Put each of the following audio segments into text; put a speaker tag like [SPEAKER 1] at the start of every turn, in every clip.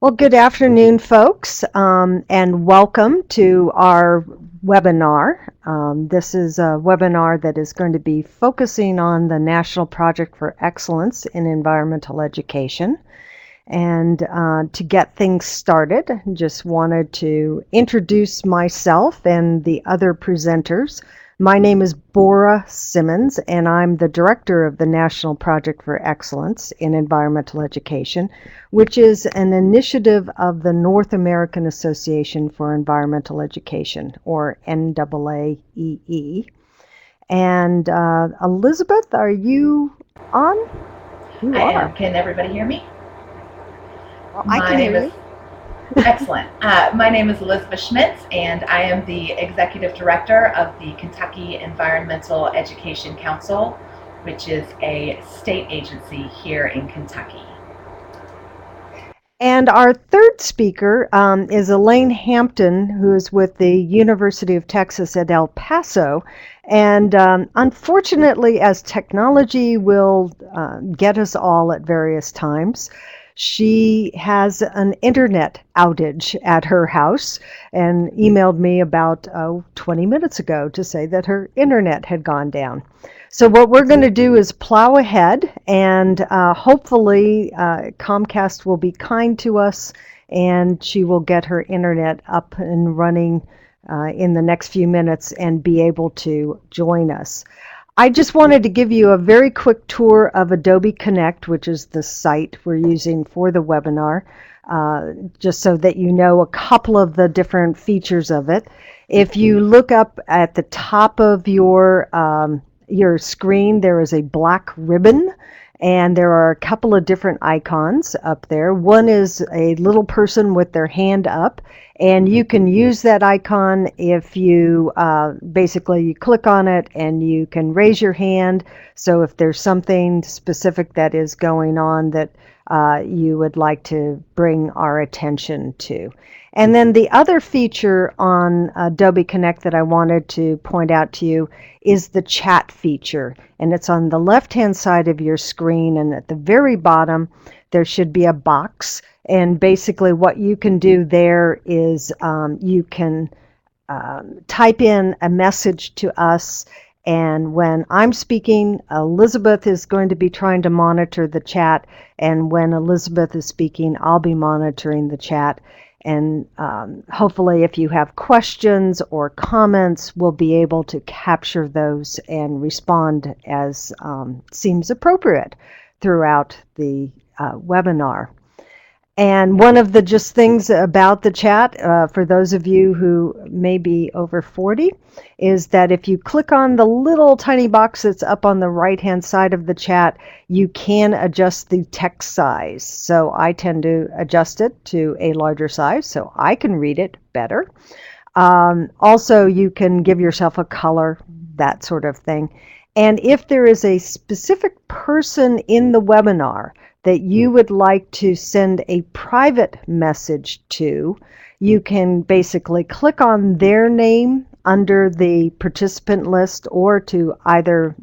[SPEAKER 1] Well, good afternoon, folks, and welcome to our webinar. This is a webinar that is going to be focusing on the National Project for Excellence in Environmental Education. And to get things started, just wanted to introduce myself and the other presenters. My name is Bora Simmons, and I'm the director of the National Project for Excellence in Environmental Education, which is an initiative of the North American Association for Environmental Education, or NAAEE. And Elizabeth, are you on? You
[SPEAKER 2] I
[SPEAKER 1] are.
[SPEAKER 2] am. Can everybody hear me?
[SPEAKER 1] Well, I can hear you.
[SPEAKER 2] Excellent. My name is Elizabeth Schmitz, and I am the Executive Director of the Kentucky Environmental Education Council, which is a state agency here in Kentucky.
[SPEAKER 1] And our third speaker is Elaine Hampton, who is with the University of Texas at El Paso. And unfortunately, as technology will get us all at various times, she has an internet outage at her house and emailed me about 20 minutes ago to say that her internet had gone down. So what we're going to do is plow ahead, and hopefully Comcast will be kind to us and she will get her internet up and running in the next few minutes and be able to join us. I just wanted to give you a very quick tour of Adobe Connect, which is the site we're using for the webinar, just so that you know a couple of the different features of it. If you look up at the top of your screen, there is a black ribbon, and there are a couple of different icons up there. One is a little person with their hand up, and you can use that icon if you basically you click on it and you can raise your hand. So if there's something specific that is going on that you would like to bring our attention to. And then the other feature on Adobe Connect that I wanted to point out to you is the chat feature. And it's on the left-hand side of your screen, and at the very bottom there should be a box. And basically what you can do there is you can type in a message to us, and when I'm speaking, Elizabeth is going to be trying to monitor the chat, and when Elizabeth is speaking, I'll be monitoring the chat. And hopefully if you have questions or comments, we'll be able to capture those and respond as seems appropriate throughout the webinar. And one of the just things about the chat, for those of you who may be over 40, is that if you click on the little tiny box that's up on the right-hand side of the chat, you can adjust the text size. So I tend to adjust it to a larger size so I can read it better. Also, you can give yourself a color, that sort of thing. And if there is a specific person in the webinar that you would like to send a private message to, you can basically click on their name under the participant list, or to either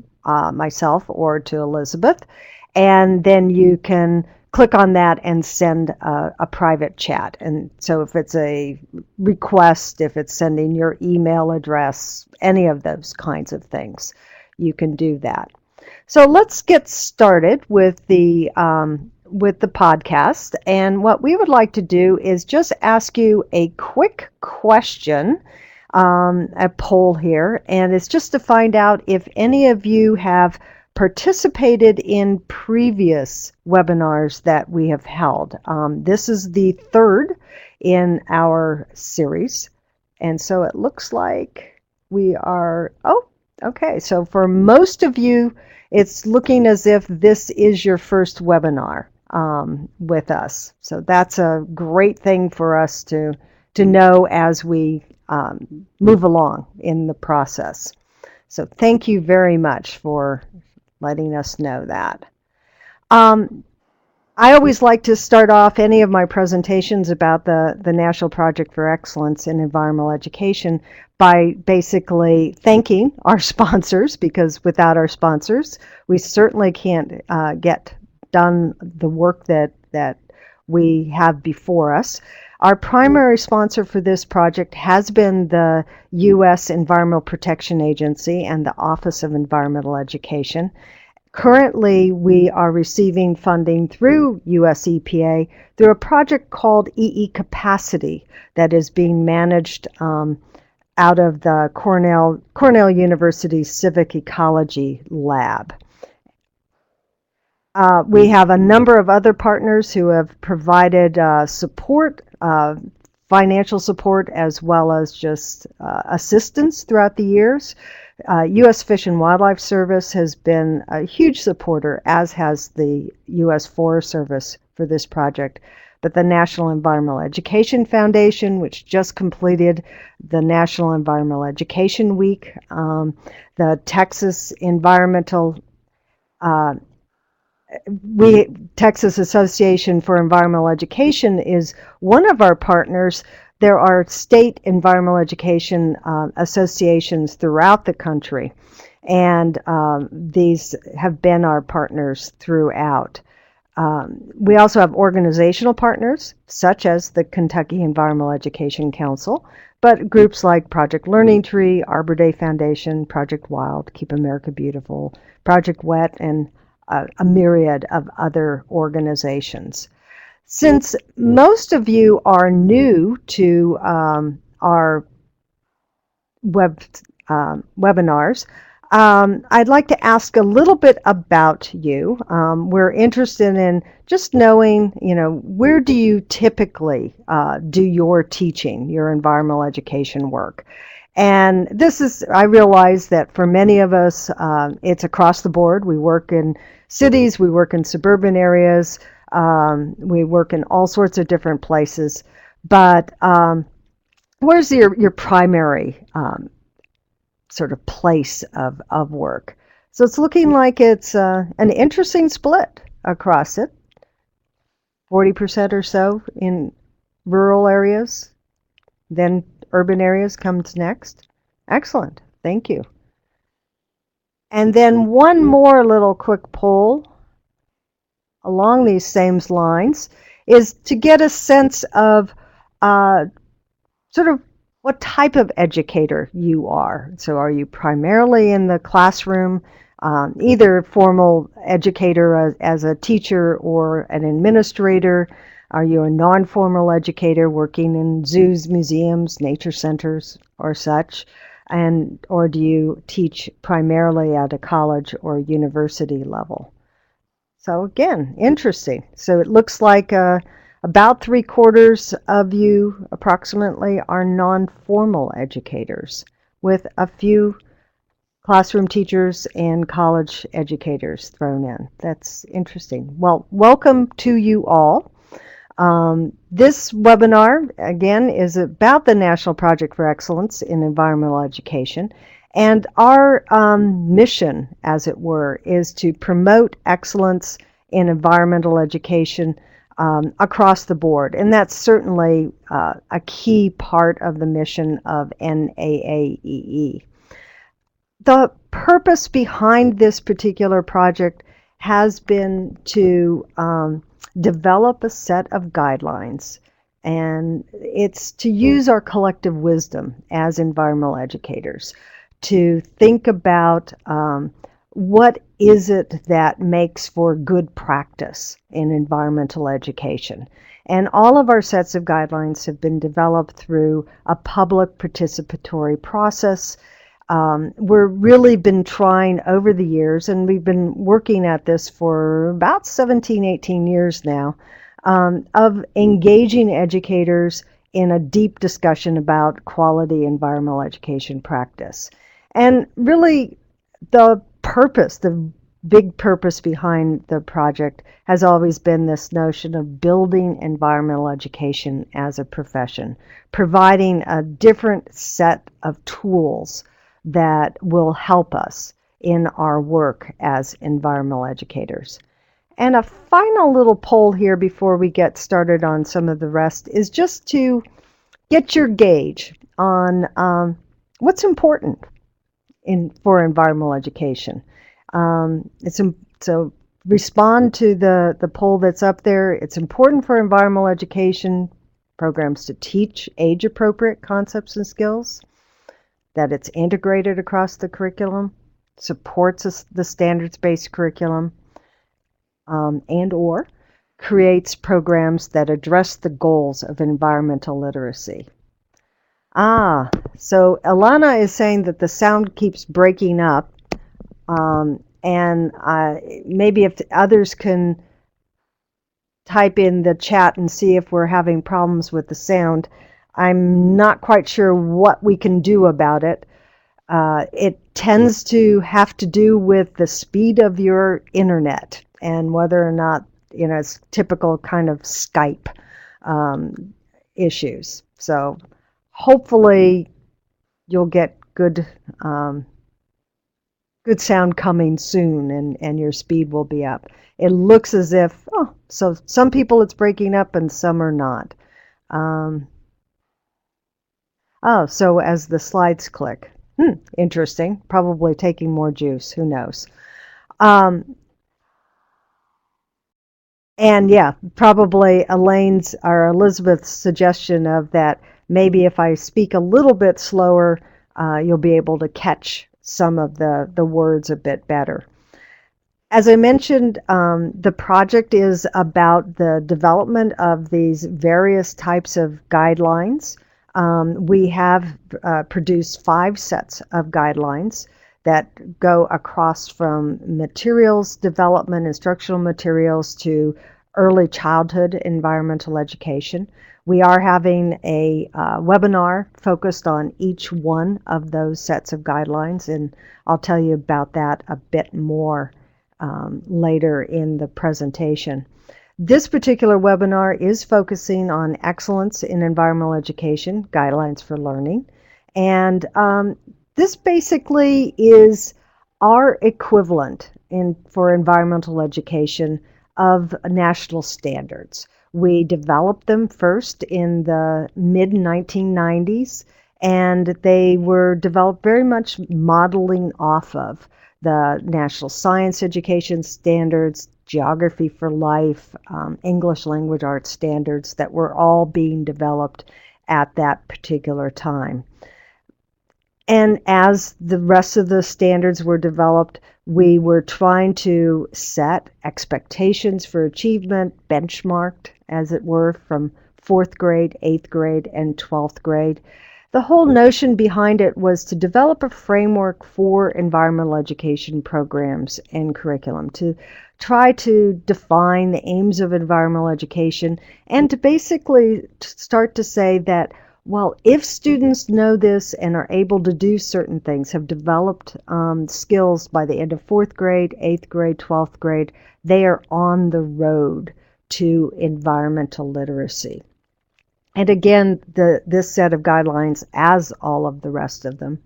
[SPEAKER 1] myself or to Elizabeth, and then you can click on that and send a private chat. And so if it's a request, if it's sending your email address, any of those kinds of things, you can do that. So let's get started with the podcast. And what we would like to do is just ask you a quick question, a poll here, and it's just to find out if any of you have participated in previous webinars that we have held. This is the third in our series, and so it looks like we are, okay, so for most of you, it's looking as if this is your first webinar with us. So that's a great thing for us to know as we move along in the process. So thank you very much for letting us know that. I always like to start off any of my presentations about the National Project for Excellence in Environmental Education by basically thanking our sponsors, because without our sponsors, we certainly can't get done the work that we have before us. Our primary sponsor for this project has been the U.S. Environmental Protection Agency and the Office of Environmental Education. Currently, we are receiving funding through US EPA through a project called EE Capacity that is being managed out of the Cornell University Civic Ecology Lab. We have a number of other partners who have provided support, financial support, as well as just assistance throughout the years. U.S. Fish and Wildlife Service has been a huge supporter, as has the U.S. Forest Service for this project. But the National Environmental Education Foundation, which just completed the National Environmental Education Week, the Texas Texas Association for Environmental Education is one of our partners. There are state environmental education associations throughout the country, and these have been our partners throughout. We also have organizational partners, such as the Kentucky Environmental Education Council, but groups like Project Learning Tree, Arbor Day Foundation, Project Wild, Keep America Beautiful, Project WET, and a myriad of other organizations. Since most of you are new to our webinars, I'd like to ask a little bit about you. We're interested in just knowing, where do you typically do your teaching, your environmental education work? And I realize that for many of us, it's across the board. We work in cities, we work in suburban areas, we work in all sorts of different places. But where's your primary sort of place of work? So it's looking like it's an interesting split across it. 40% or so in rural areas, then urban areas comes next. Excellent, thank you. And then one more little quick poll along these same lines is to get a sense of sort of what type of educator you are. So are you primarily in the classroom, either formal educator as a teacher or an administrator? Are you a non-formal educator working in zoos, museums, nature centers, or such? Or do you teach primarily at a college or university level? So again, interesting. So it looks like about 3/4 of you approximately are non-formal educators, with a few classroom teachers and college educators thrown in. That's interesting. Well, welcome to you all. This webinar, again, is about the National Project for Excellence in Environmental Education. And our mission, as it were, is to promote excellence in environmental education across the board. And that's certainly a key part of the mission of NAAEE. The purpose behind this particular project has been to develop a set of guidelines, and it's to use our collective wisdom as environmental educators to think about what is it that makes for good practice in environmental education. And all of our sets of guidelines have been developed through a public participatory process. We've really been trying over the years, and we've been working at this for about 17, 18 years now, of engaging educators in a deep discussion about quality environmental education practice. And really, the big purpose behind the project has always been this notion of building environmental education as a profession, providing a different set of tools that will help us in our work as environmental educators. And a final little poll here before we get started on some of the rest is just to get your gauge on what's important for environmental education. So respond to the poll that's up there. It's important for environmental education programs to teach age-appropriate concepts and skills, that it's integrated across the curriculum, supports the standards-based curriculum, and or creates programs that address the goals of environmental literacy. So Alana is saying that the sound keeps breaking up, and maybe if others can type in the chat and see if we're having problems with the sound. I'm not quite sure what we can do about it. It tends to have to do with the speed of your internet and whether or not, it's typical kind of Skype issues. So hopefully you'll get good sound coming soon, and your speed will be up. It looks as if, so some people it's breaking up and some are not. So as the slides click. Interesting. Probably taking more juice. Who knows? And yeah, probably Elaine's or Elizabeth's suggestion of that maybe if I speak a little bit slower, you'll be able to catch some of the words a bit better. As I mentioned, the project is about the development of these various types of guidelines. We have produced 5 sets of guidelines that go across from materials development, instructional materials, to early childhood environmental education. We are having a webinar focused on each one of those sets of guidelines, and I'll tell you about that a bit more later in the presentation. This particular webinar is focusing on excellence in environmental education, guidelines for learning, and this basically is our equivalent for environmental education of national standards. We developed them first in the mid-1990s, and they were developed very much modeling off of the National Science Education Standards, Geography for Life, English Language Arts Standards that were all being developed at that particular time. And as the rest of the standards were developed, we were trying to set expectations for achievement, benchmarked, as it were, from 4th grade, 8th grade, and 12th grade. The whole notion behind it was to develop a framework for environmental education programs and curriculum, to try to define the aims of environmental education, and to basically start to say that, well, if students know this and are able to do certain things, have developed skills by the end of 4th grade, 8th grade, 12th grade, they are on the road to environmental literacy. And again, this set of guidelines, as all of the rest of them,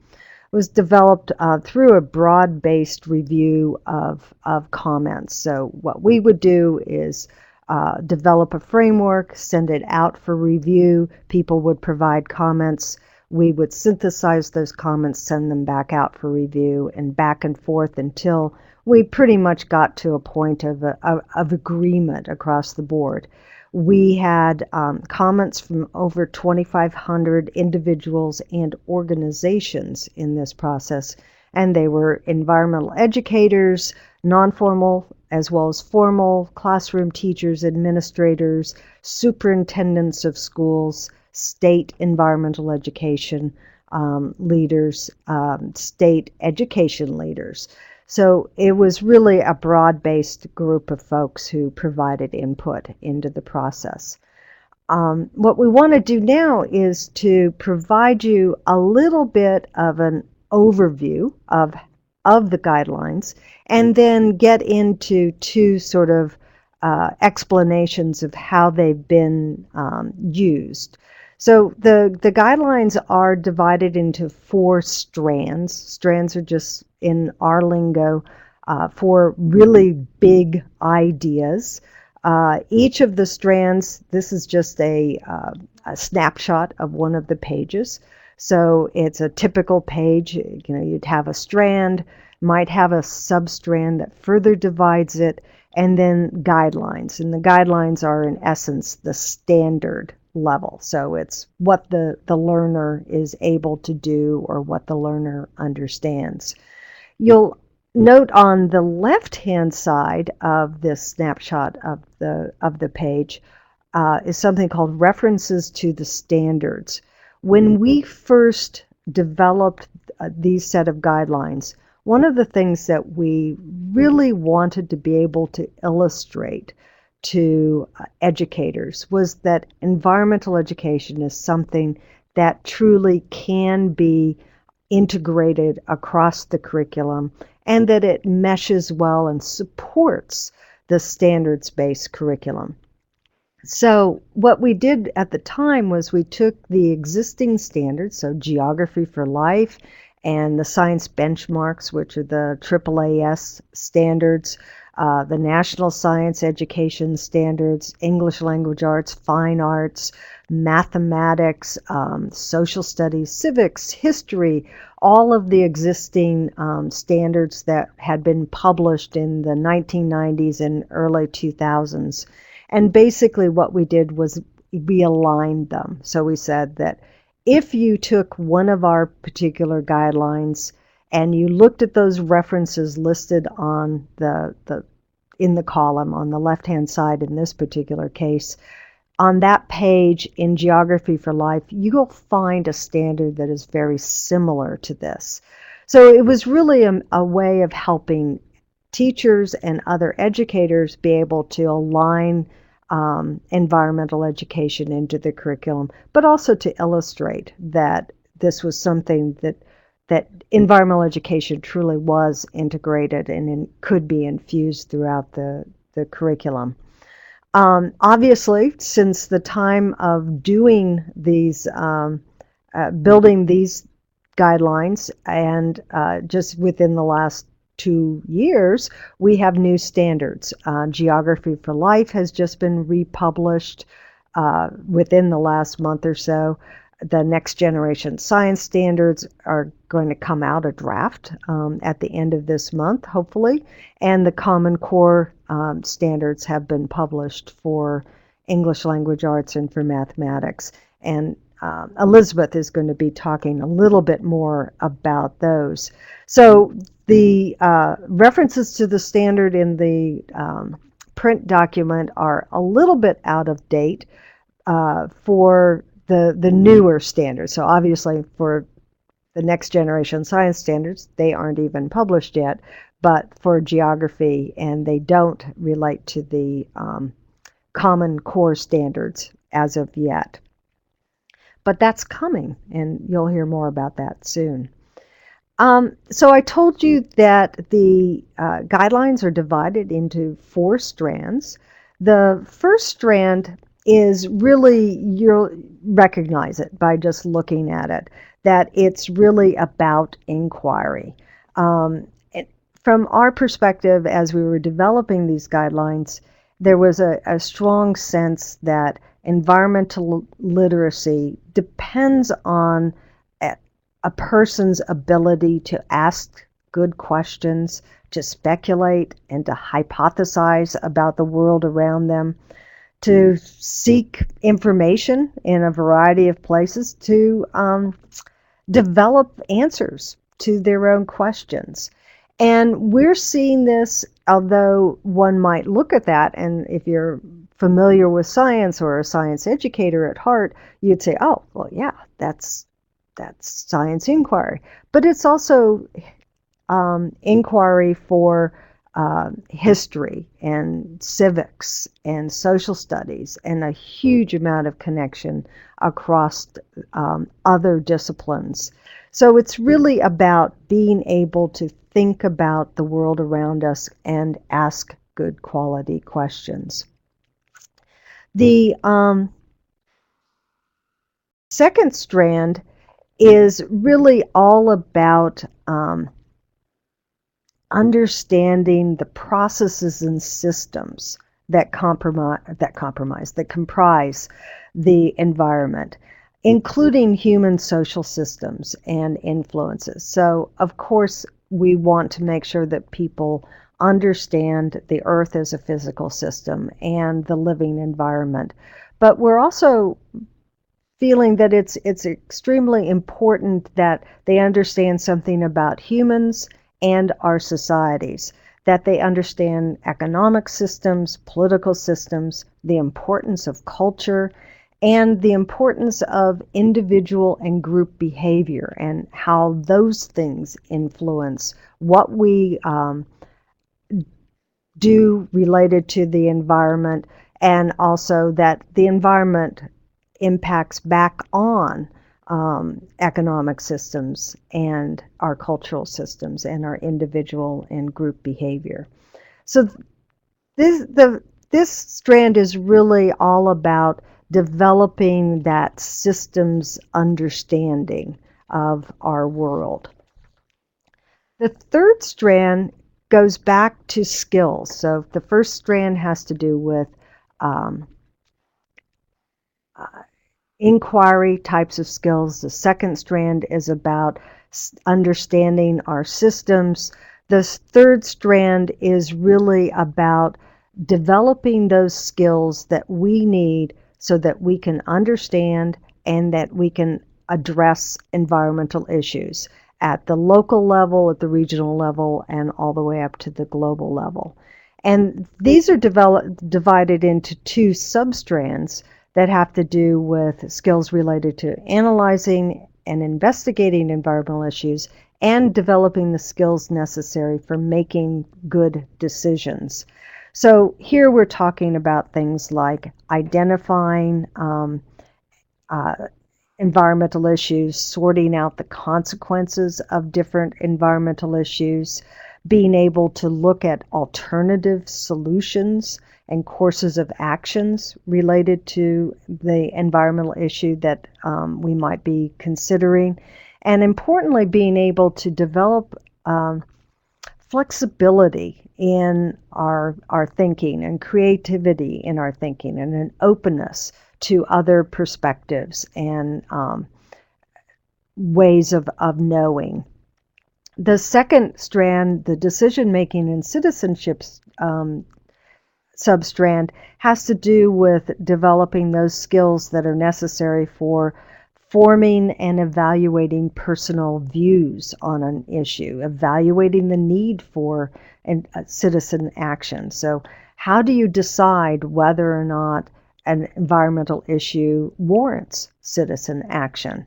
[SPEAKER 1] was developed through a broad-based review of comments. So what we would do is develop a framework, send it out for review. People would provide comments. We would synthesize those comments, send them back out for review, and back and forth until we pretty much got to a point of agreement across the board. We had comments from over 2,500 individuals and organizations in this process, and they were environmental educators, non-formal as well as formal, classroom teachers, administrators, superintendents of schools, state environmental education leaders, state education leaders. So it was really a broad-based group of folks who provided input into the process. What we want to do now is to provide you a little bit of an overview of the guidelines, and then get into 2 sort of explanations of how they've been used. So the guidelines are divided into 4 strands. Strands are just, in our lingo, 4 really big ideas. Each of the strands, this is just a snapshot of one of the pages. So it's a typical page. You'd have a strand, might have a substrand that further divides it, and then guidelines. And the guidelines are, in essence, the standard level. So it's what the learner is able to do or what the learner understands. You'll note on the left-hand side of this snapshot of the page is something called references to the standards. When we first developed these set of guidelines, one of the things that we really wanted to be able to illustrate to educators was that environmental education is something that truly can be integrated across the curriculum and that it meshes well and supports the standards-based curriculum. So what we did at the time was we took the existing standards, so Geography for Life and the science benchmarks, which are the AAAS standards, the National Science Education Standards, English Language Arts, Fine Arts, Mathematics, Social Studies, Civics, History, all of the existing standards that had been published in the 1990s and early 2000s. And basically what we did was we aligned them. So we said that if you took one of our particular guidelines and you looked at those references listed on in the column on the left-hand side in this particular case, on that page in Geography for Life, you'll find a standard that is very similar to this. So it was really a way of helping teachers and other educators be able to align environmental education into the curriculum, but also to illustrate that this was something that environmental education truly was integrated and could be infused throughout the curriculum. Obviously, since the time of doing these, building these guidelines, and just within the last 2 years, we have new standards. Geography for Life has just been republished within the last month or so. The next generation science standards are going to come out, a draft, at the end of this month, hopefully. And the Common Core standards have been published for English Language Arts and for mathematics. And Elizabeth is going to be talking a little bit more about those. So the references to the standard in the print document are a little bit out of date for the newer standards. So obviously for the next generation science standards, they aren't even published yet, but for geography, and they don't relate to the Common Core standards as of yet. But that's coming, and you'll hear more about that soon. So I told you that the guidelines are divided into 4 strands. The first strand is really, you'll recognize it by just looking at it, that it's really about inquiry. From our perspective, as we were developing these guidelines, there was a strong sense that environmental literacy depends on a person's ability to ask good questions, to speculate and to hypothesize about the world around them, to seek information in a variety of places, to develop answers to their own questions. And we're seeing this, although one might look at that, and if you're familiar with science or a science educator at heart, you'd say, oh, well, yeah, that's science inquiry. But it's also inquiry for history and civics and social studies, and a huge amount of connection across other disciplines. So it's really about being able to think about the world around us and ask good quality questions. The second strand is really all about understanding the processes and systems that comprise the environment, including human social systems and influences. So, of course, we want to make sure that people understand the earth as a physical system and the living environment. But we're also feeling that it's extremely important that they understand something about humans and our societies, that they understand economic systems, political systems, the importance of culture, and the importance of individual and group behavior and how those things influence what we do related to the environment, and also that the environment impacts back on economic systems and our cultural systems and our individual and group behavior. So this strand is really all about developing that systems understanding of our world. The third strand goes back to skills. So the first strand has to do with inquiry types of skills. The second strand is about understanding our systems. The third strand is really about developing those skills that we need so that we can understand and that we can address environmental issues at the local level, at the regional level, and all the way up to the global level. And these are divided into two substrands that have to do with skills related to analyzing and investigating environmental issues and developing the skills necessary for making good decisions. So here we're talking about things like identifying environmental issues, sorting out the consequences of different environmental issues, being able to look at alternative solutions and courses of actions related to the environmental issue that we might be considering, and importantly, being able to develop flexibility in our thinking and creativity in our thinking and an openness to other perspectives and ways of knowing. The second strand, the decision-making and citizenship substrand, has to do with developing those skills that are necessary for forming and evaluating personal views on an issue, evaluating the need for citizen action. So how do you decide whether or not an environmental issue warrants citizen action?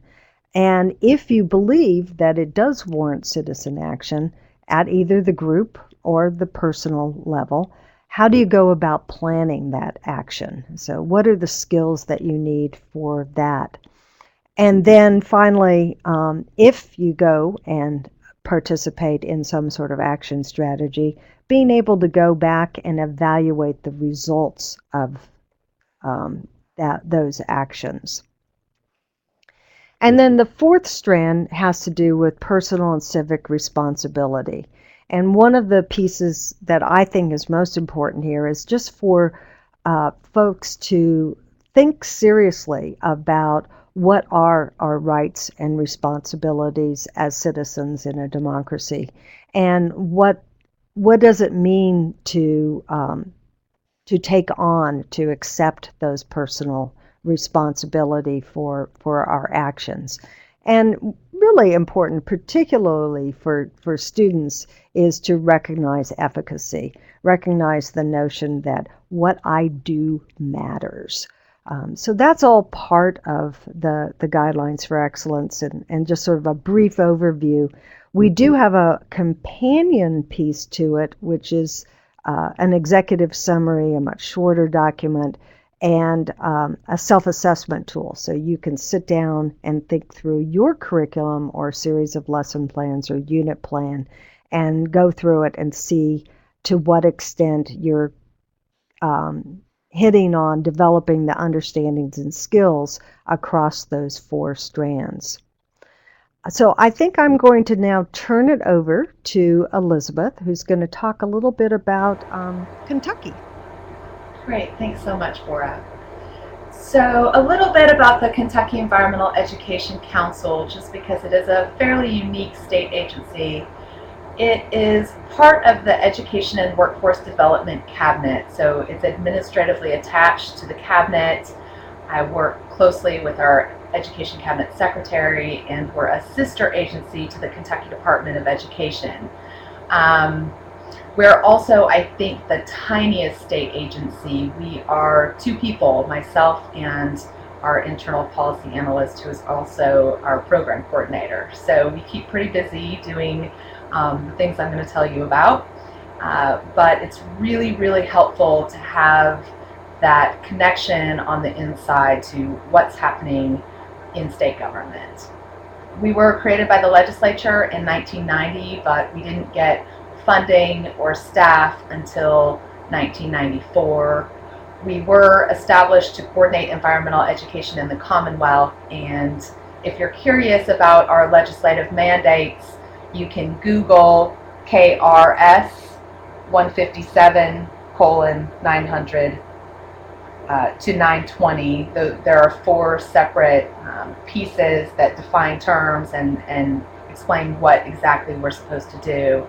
[SPEAKER 1] And if you believe that it does warrant citizen action at either the group or the personal level, how do you go about planning that action? So what are the skills that you need for that? And then finally, if you go and participate in some sort of action strategy, being able to go back and evaluate the results of those actions. And then the fourth strand has to do with personal and civic responsibility. And one of the pieces that I think is most important here is just for folks to think seriously about what are our rights and responsibilities as citizens in a democracy, and what does it mean to take on, to accept those personal responsibility for our actions. And really important, particularly for students, is to recognize efficacy, recognize the notion that what I do matters. So that's all part of the Guidelines for Excellence, and just sort of a brief overview. We do have a companion piece to it, which is an executive summary, a much shorter document, and a self-assessment tool. So you can sit down and think through your curriculum or series of lesson plans or unit plan and go through it and see to what extent you're hitting on developing the understandings and skills across those four strands. So I think I'm going to now turn it over to Elizabeth, who's going to talk a little bit about Kentucky.
[SPEAKER 2] Great, thanks so much, Bora. So a little bit about the Kentucky Environmental Education Council, just because it is a fairly unique state agency. It is part of the Education and Workforce Development Cabinet, so it's administratively attached to the cabinet. I work closely with our Education Cabinet Secretary, and we're a sister agency to the Kentucky Department of Education. We're also, I think, the tiniest state agency. We are 2 people, myself and our internal policy analyst, who is also our program coordinator. So we keep pretty busy doing the things I'm going to tell you about. But it's really, really helpful to have that connection on the inside to what's happening in state government. We were created by the legislature in 1990, but we didn't get funding or staff until 1994. We were established to coordinate environmental education in the Commonwealth, and if you're curious about our legislative mandates, you can Google KRS 157:900 to 920. There are 4 separate pieces that define terms and explain what exactly we're supposed to do.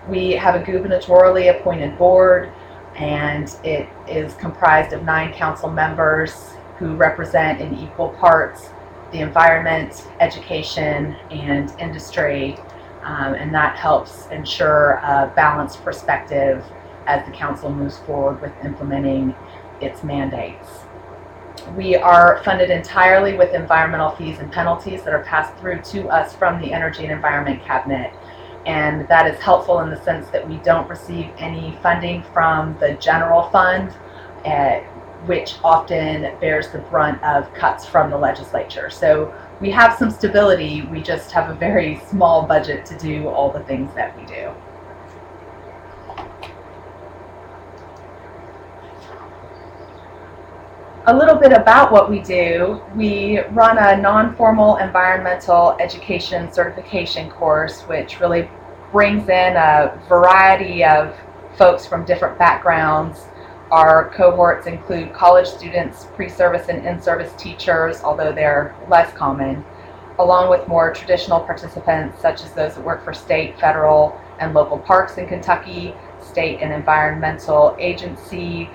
[SPEAKER 2] We have a gubernatorially appointed board, and it is comprised of 9 council members who represent in equal parts the environment, education, and industry, and that helps ensure a balanced perspective as the council moves forward with implementing its mandates. We are funded entirely with environmental fees and penalties that are passed through to us from the Energy and Environment Cabinet. And that is helpful in the sense that we don't receive any funding from the general fund, which often bears the brunt of cuts from the legislature. So we have some stability, we just have a very small budget to do all the things that we do. A little bit about what we do. We run a non-formal environmental education certification course, which really brings in a variety of folks from different backgrounds. Our cohorts include college students, pre-service and in-service teachers, although they're less common, along with more traditional participants such as those that work for state, federal, and local parks in Kentucky, state and environmental agency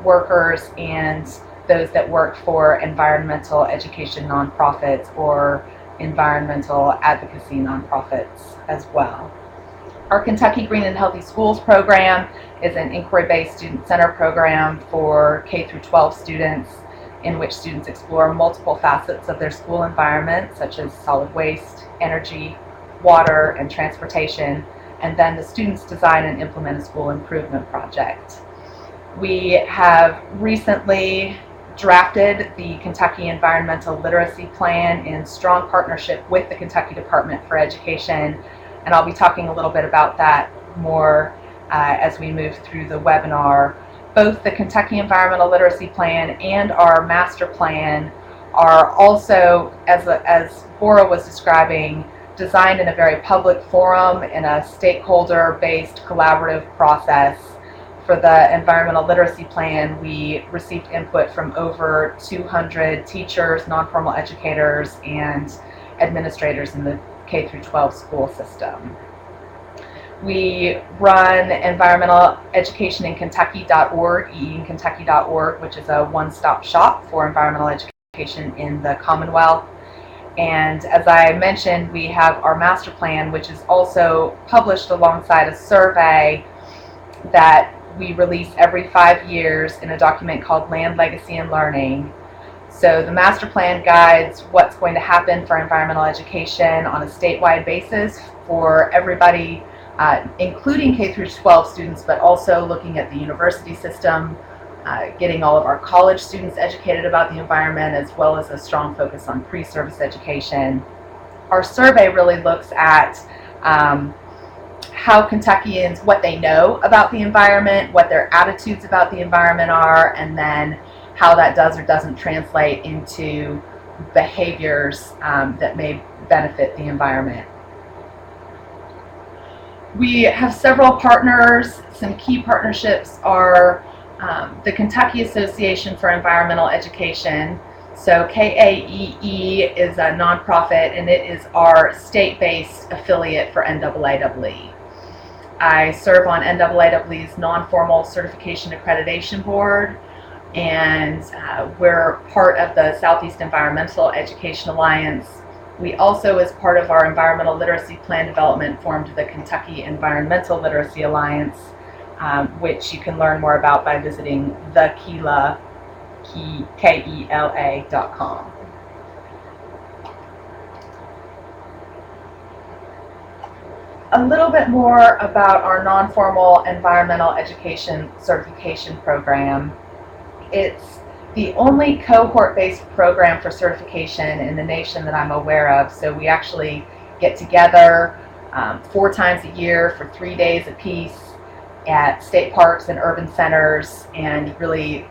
[SPEAKER 2] workers, and those that work for environmental education nonprofits or environmental advocacy nonprofits as well. Our Kentucky Green and Healthy Schools program is an inquiry-based student center program for K through 12 students, in which students explore multiple facets of their school environment, such as solid waste, energy, water, and transportation, and then the students design and implement a school improvement project. We have recently drafted the Kentucky Environmental Literacy Plan in strong partnership with the Kentucky Department for Education, and I'll be talking a little bit about that more as we move through the webinar. Both the Kentucky Environmental Literacy Plan and our master plan are also, as Bora was describing, designed in a very public forum in a stakeholder-based collaborative process. For the environmental literacy plan, we received input from over 200 teachers, non-formal educators, and administrators in the K through 12 school system. We run environmental education in Kentucky.org, eeinkentucky.org, which is a one-stop shop for environmental education in the Commonwealth. And as I mentioned, we have our master plan, which is also published alongside a survey that we release every 5 years in a document called Land, Legacy, and Learning. So the master plan guides what's going to happen for environmental education on a statewide basis for everybody, including K through 12 students, but also looking at the university system, getting all of our college students educated about the environment, as well as a strong focus on pre-service education. Our survey really looks at how Kentuckians, what they know about the environment, what their attitudes about the environment are, and then how that does or doesn't translate into behaviors that may benefit the environment. We have several partners. Some key partnerships are the Kentucky Association for Environmental Education. So KAEE is a nonprofit, and it is our state-based affiliate for NAAEE. I serve on NAAEE's Nonformal Certification Accreditation Board, and we're part of the Southeast Environmental Education Alliance. We also, as part of our environmental literacy plan development, formed the Kentucky Environmental Literacy Alliance, which you can learn more about by visiting the KELA.com. A little bit more about our non-formal environmental education certification program. It's the only cohort-based program for certification in the nation that I'm aware of. So we actually get together 4 times a year for 3 days apiece at state parks and urban centers, and really,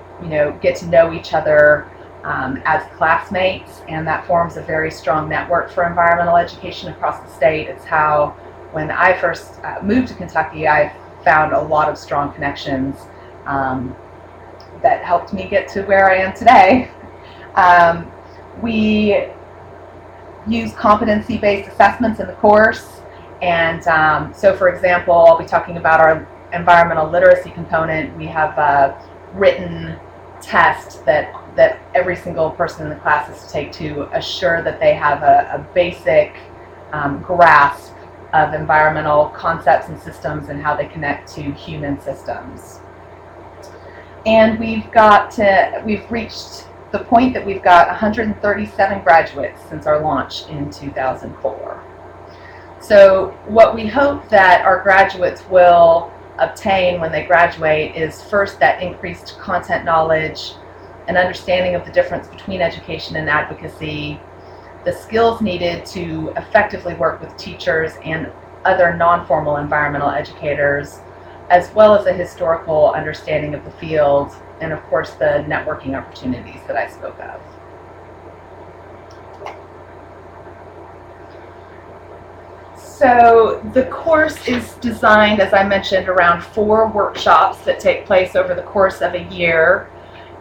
[SPEAKER 2] get to know each other as classmates, and that forms a very strong network for environmental education across the state. It's how, when I first moved to Kentucky, I found a lot of strong connections that helped me get to where I am today. We use competency-based assessments in the course, and so, for example, I'll be talking about our environmental literacy component. We have a written test that every single person in the class is to take to assure that they have a basic grasp of environmental concepts and systems and how they connect to human systems. And we've reached the point that we've got 137 graduates since our launch in 2004. So what we hope that our graduates will obtain when they graduate is, first, that increased content knowledge, an understanding of the difference between education and advocacy, the skills needed to effectively work with teachers and other non-formal environmental educators, as well as a historical understanding of the field, and of course the networking opportunities that I spoke of. So the course is designed, as I mentioned, around 4 workshops that take place over the course of a year.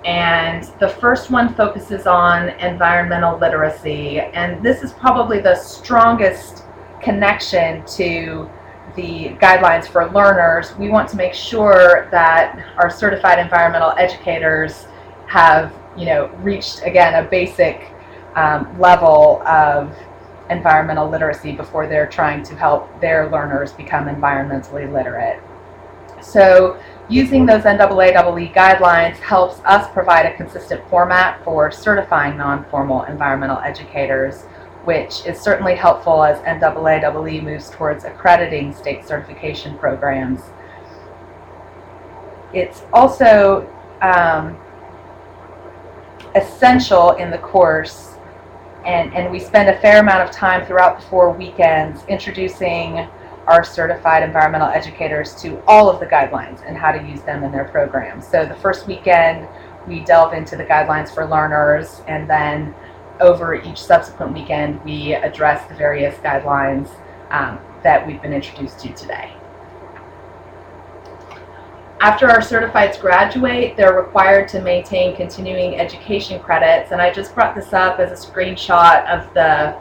[SPEAKER 2] And the first one focuses on environmental literacy, and this is probably the strongest connection to the guidelines for learners. We want to make sure that our certified environmental educators have, reached, again, a basic level of environmental literacy before they're trying to help their learners become environmentally literate. So using those NAAEE guidelines helps us provide a consistent format for certifying non-formal environmental educators, which is certainly helpful as NAAEE moves towards accrediting state certification programs. It's also essential in the course, and we spend a fair amount of time throughout the 4 weekends introducing our certified environmental educators to all of the guidelines and how to use them in their programs. So the first weekend, we delve into the guidelines for learners, and then over each subsequent weekend, we address the various guidelines that we've been introduced to today. After our certifieds graduate, they're required to maintain continuing education credits, and I just brought this up as a screenshot of the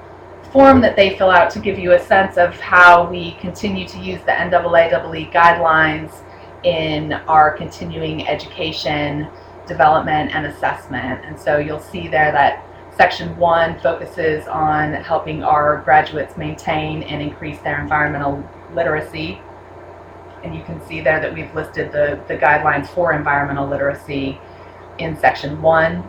[SPEAKER 2] form that they fill out to give you a sense of how we continue to use the NAAEE guidelines in our continuing education development and assessment. And so you'll see there that Section 1 focuses on helping our graduates maintain and increase their environmental literacy. And you can see there that we've listed the guidelines for environmental literacy in Section 1.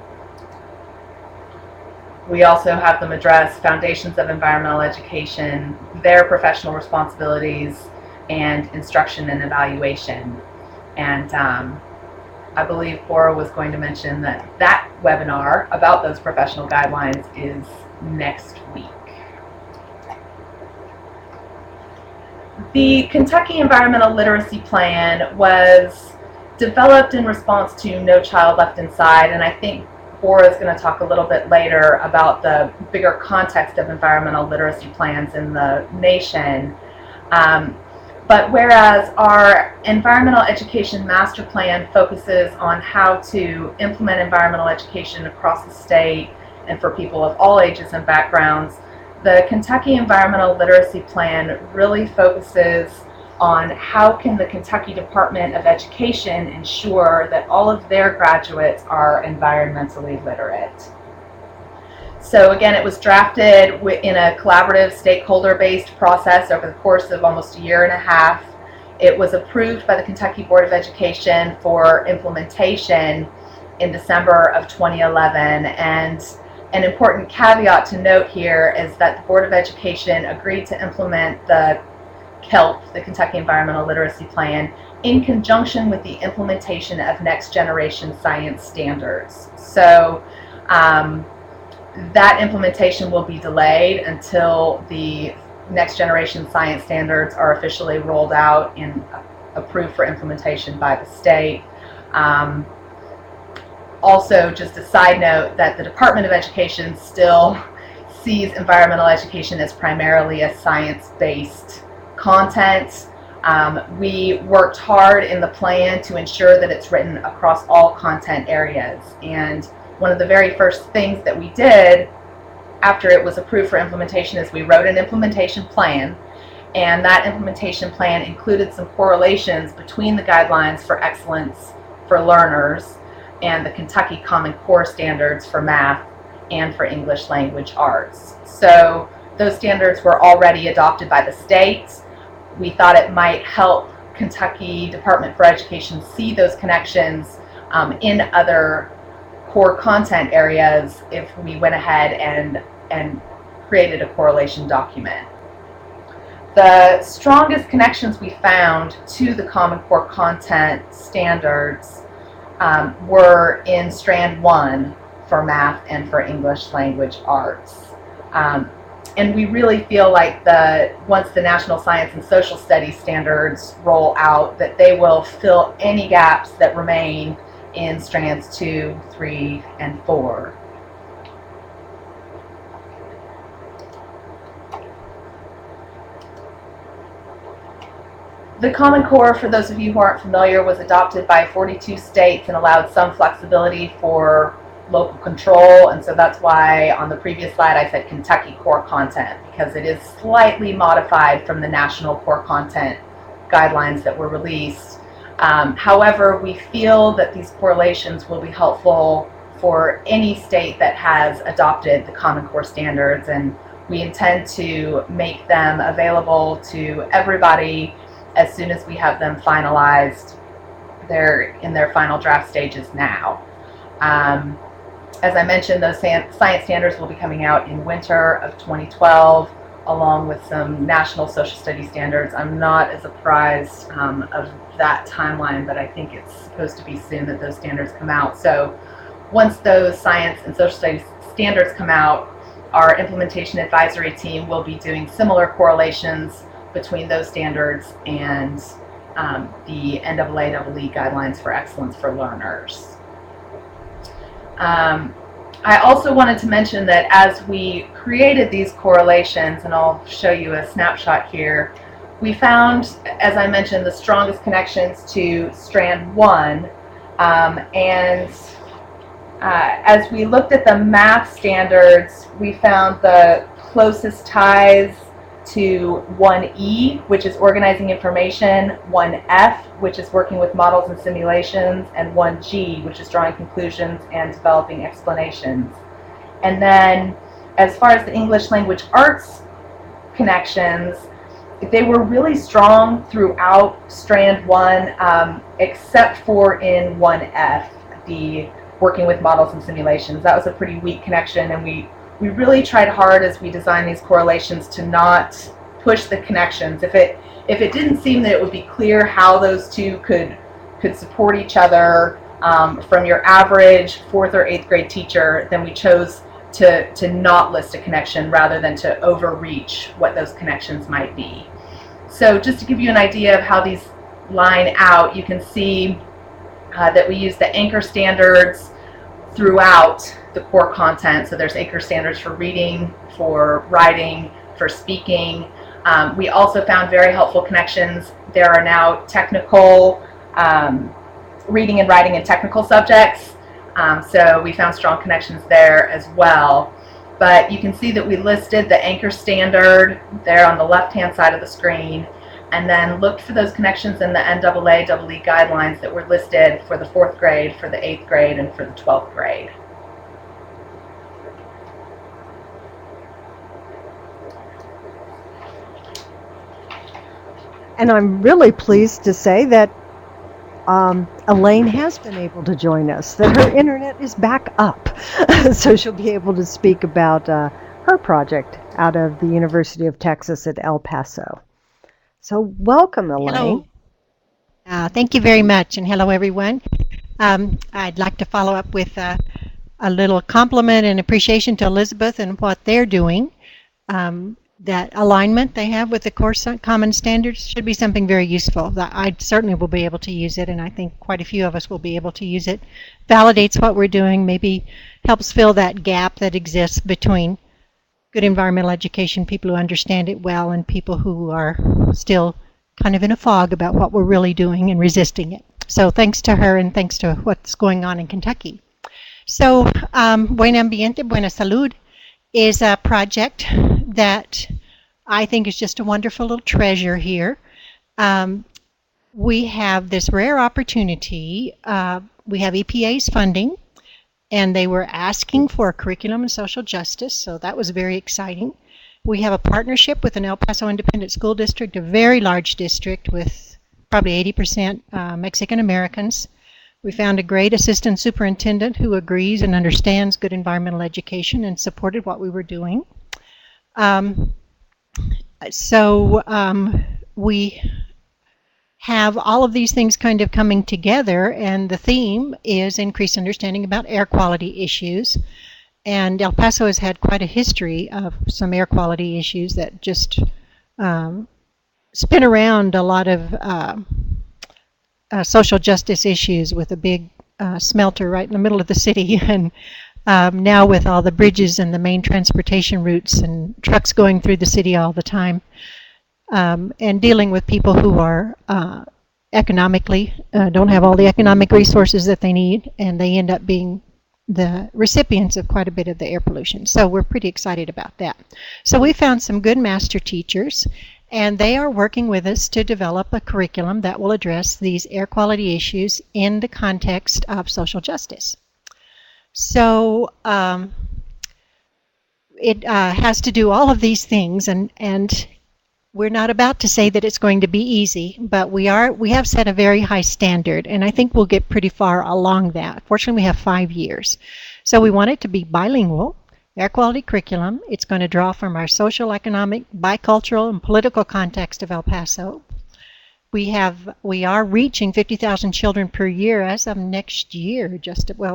[SPEAKER 2] We also have them address foundations of environmental education, their professional responsibilities, and instruction and evaluation. And I believe Bora was going to mention that webinar about those professional guidelines is next week. The Kentucky Environmental Literacy Plan was developed in response to No Child Left Inside, and I think Bora is going to talk a little bit later about the bigger context of environmental literacy plans in the nation. But whereas our Environmental Education Master Plan focuses on how to implement environmental education across the state and for people of all ages and backgrounds, the Kentucky Environmental Literacy Plan really focuses on how can the Kentucky Department of Education ensure that all of their graduates are environmentally literate. So again, it was drafted in a collaborative stakeholder-based process over the course of almost a year and a half. It was approved by the Kentucky Board of Education for implementation in December of 2011, and an important caveat to note here is that the Board of Education agreed to implement the KELP, the Kentucky Environmental Literacy Plan, in conjunction with the implementation of next generation science standards. So that implementation will be delayed until the next generation science standards are officially rolled out and approved for implementation by the state. Also, just a side note that the Department of Education still sees environmental education as primarily a science-based content. We worked hard in the plan to ensure that it's written across all content areas, and one of the very first things that we did after it was approved for implementation is we wrote an implementation plan, and that implementation plan included some correlations between the guidelines for excellence for learners and the Kentucky Common Core standards for math and for English language arts. So those standards were already adopted by the state. We thought it might help Kentucky Department for Education see those connections in other core content areas if we went ahead and created a correlation document. The strongest connections we found to the Common Core content standards were in Strand 1 for math and for English language arts. And we really feel like once the National Science and Social Studies standards roll out, that they will fill any gaps that remain in Strands 2, 3, and 4. The Common Core, for those of you who aren't familiar, was adopted by 42 states and allowed some flexibility for local control, and so that's why on the previous slide I said Kentucky Core Content, because it is slightly modified from the National Core Content guidelines that were released. However, we feel that these correlations will be helpful for any state that has adopted the Common Core standards, and we intend to make them available to everybody as soon as we have them finalized. They're in their final draft stages now. As I mentioned, those science standards will be coming out in winter of 2012, along with some national social studies standards. I'm not as apprised of that timeline, but I think it's supposed to be soon that those standards come out. So once those science and social studies standards come out, our implementation advisory team will be doing similar correlations between those standards and the NAAEE guidelines for excellence for learners. I also wanted to mention that as we created these correlations, and I'll show you a snapshot here, we found, as I mentioned, the strongest connections to Strand 1, and as we looked at the math standards, we found the closest ties to 1E, which is organizing information, 1F, which is working with models and simulations, and 1G, which is drawing conclusions and developing explanations. And then as far as the English language arts connections, they were really strong throughout Strand 1, except for in 1F, the working with models and simulations. That was a pretty weak connection, and we really tried hard as we designed these correlations to not push the connections. If it didn't seem that it would be clear how those two could support each other from your average 4th or 8th grade teacher, then we chose to not list a connection rather than to overreach what those connections might be. So just to give you an idea of how these line out, you can see that we use the anchor standards throughout the core content. So there's anchor standards for reading, for writing, for speaking. We also found very helpful connections. There are now technical reading and writing and technical subjects So we found strong connections there as well. But you can see that we listed the anchor standard there on the left-hand side of the screen, and then looked for those connections in the NAAEE guidelines that were listed for the 4th grade, for the 8th grade, and for the 12th grade.
[SPEAKER 1] And I'm really pleased to say that Elaine has been able to join us, that her internet is back up. So she'll be able to speak about her project out of the University of Texas at El Paso. So welcome, Elaine.
[SPEAKER 3] Hello. Thank you very much, and hello, everyone. I'd like to follow up with a little compliment and appreciation to Elizabeth and what they're doing. That alignment they have with the course common standards should be something very useful. That I certainly will be able to use it, and I think quite a few of us will be able to use it. Validates what we're doing, maybe helps fill that gap that exists between good environmental education, people who understand it well, and people who are still kind of in a fog about what we're really doing and resisting it. So thanks to her, and thanks to what's going on in Kentucky. So Buen Ambiente, Buena Salud is a project that I think is just a wonderful little treasure here. We have this rare opportunity. We have EPA's funding, and they were asking for a curriculum in social justice, so that was very exciting. We have a partnership with an El Paso Independent School District, a very large district with probably 80% Mexican Americans. We found a great assistant superintendent who agrees and understands good environmental education and supported what we were doing. We have all of these things kind of coming together, and the theme is increased understanding about air quality issues. And El Paso has had quite a history of some air quality issues that just spin around a lot of social justice issues, with a big smelter right in the middle of the city, and now with all the bridges and the main transportation routes and trucks going through the city all the time, and dealing with people who are economically don't have all the economic resources that they need, and they end up being the recipients of quite a bit of the air pollution. So we're pretty excited about that. So we found some good master teachers, and they are working with us to develop a curriculum that will address these air quality issues in the context of social justice. So it has to do all of these things, and we're not about to say that it's going to be easy, but we have set a very high standard, and I think we'll get pretty far along that. Fortunately, we have 5 years. So we want it to be bilingual, air quality curriculum. It's going to draw from our social, economic, bicultural, and political context of El Paso. We are reaching 50,000 children per year as of next year,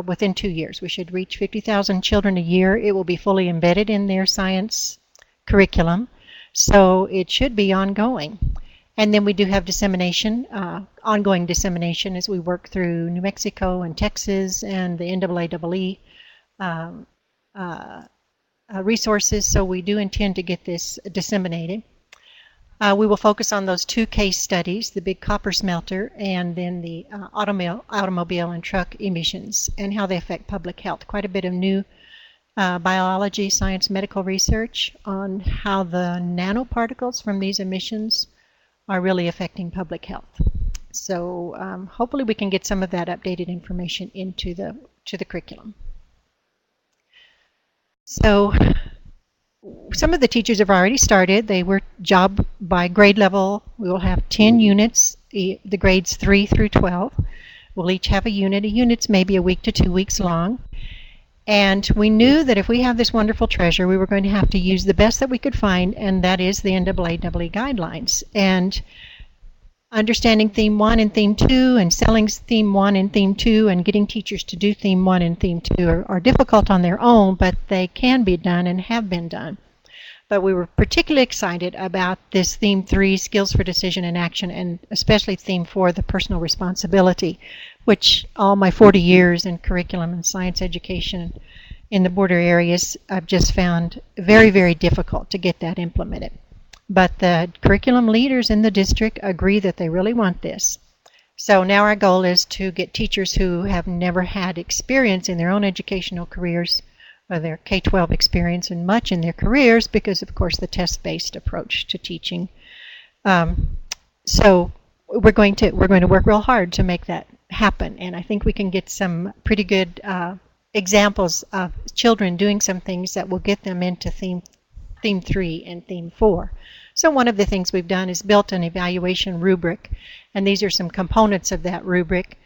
[SPEAKER 3] within 2 years. We should reach 50,000 children a year. It will be fully embedded in their science curriculum. So it should be ongoing. And then we do have dissemination, ongoing dissemination, as we work through New Mexico and Texas and the NAAEE resources. So we do intend to get this disseminated. We will focus on those 2 case studies, the big copper smelter and then the automobile and truck emissions and how they affect public health. Quite a bit of new biology, science, medical research on how the nanoparticles from these emissions are really affecting public health. So hopefully we can get some of that updated information into the curriculum. So some of the teachers have already started. They were job by grade level. We will have 10 units, the grades 3 through 12. We'll each have a unit. A unit's maybe a week to 2 weeks long. And we knew that if we have this wonderful treasure, we were going to have to use the best that we could find, and that is the NAAEE guidelines. And understanding Theme 1 and Theme 2, and selling Theme 1 and Theme 2, and getting teachers to do Theme 1 and Theme 2 are difficult on their own, but they can be done and have been done. But we were particularly excited about this Theme 3, Skills for Decision and Action, and especially Theme 4, the Personal Responsibility, which all my 40 years in curriculum and science education in the border areas, I've just found very, very difficult to get that implemented. But the curriculum leaders in the district agree that they really want this. So now our goal is to get teachers who have never had experience in their own educational careers, or their K-12 experience and much in their careers, because of course the test-based approach to teaching. So we're going to work real hard to make that happen, and I think we can get some pretty good examples of children doing some things that will get them into theme 3 and theme 4. So one of the things we've done is built an evaluation rubric, and these are some components of that rubric.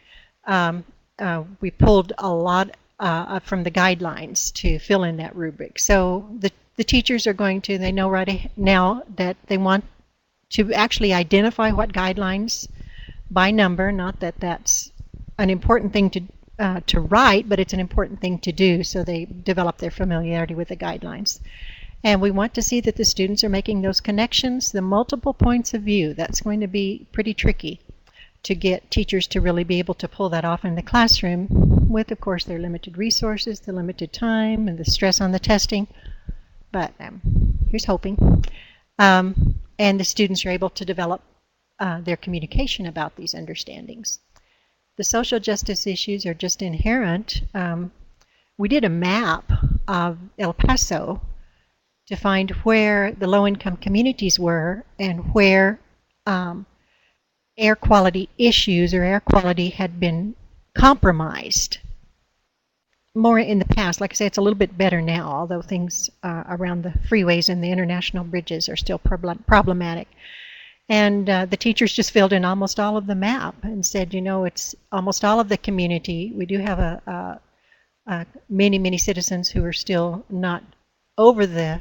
[SPEAKER 3] We pulled a lot from the guidelines to fill in that rubric. So the teachers are going to, they know right now that they want to actually identify what guidelines by number, not that that's an important thing to write, but it's an important thing to do, so they develop their familiarity with the guidelines. And we want to see that the students are making those connections, the multiple points of view. That's going to be pretty tricky to get teachers to really be able to pull that off in the classroom with, of course, their limited resources, the limited time, and the stress on the testing. But here's hoping. And the students are able to develop their communication about these understandings. The social justice issues are just inherent. We did a map of El Paso to find where the low-income communities were and where air quality issues or air quality had been compromised more in the past. Like I say, it's a little bit better now, although things around the freeways and the international bridges are still problematic. And the teachers just filled in almost all of the map and said, you know, it's almost all of the community. We do have many citizens who are still not over the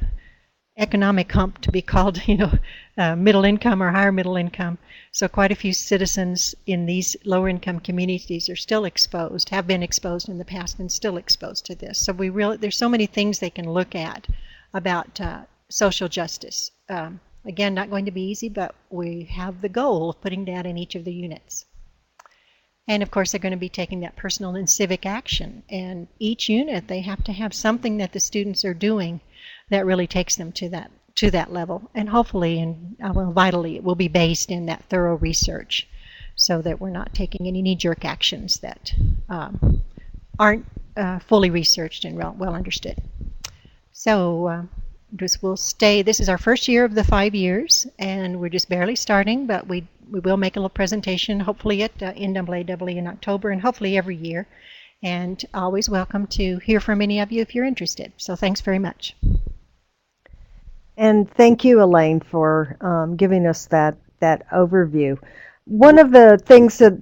[SPEAKER 3] economic hump to be called, you know, middle income or higher middle income. So quite a few citizens in these lower income communities are still exposed, have been exposed in the past and still exposed to this. So there's so many things they can look at about social justice. Again, not going to be easy, but we have the goal of putting that in each of the units. And of course, they're going to be taking that personal and civic action. And each unit, they have to have something that the students are doing that really takes them to that level. And hopefully, and vitally, it will be based in that thorough research, so that we're not taking any knee-jerk actions that aren't fully researched and well understood. So we'll stay. This is our first year of the 5 years, and we're just barely starting, but we will make a little presentation, hopefully at NAAEE in October, and hopefully every year. And always welcome to hear from any of you if you're interested. So thanks very much.
[SPEAKER 1] And thank you, Elaine, for giving us that overview. One of the things that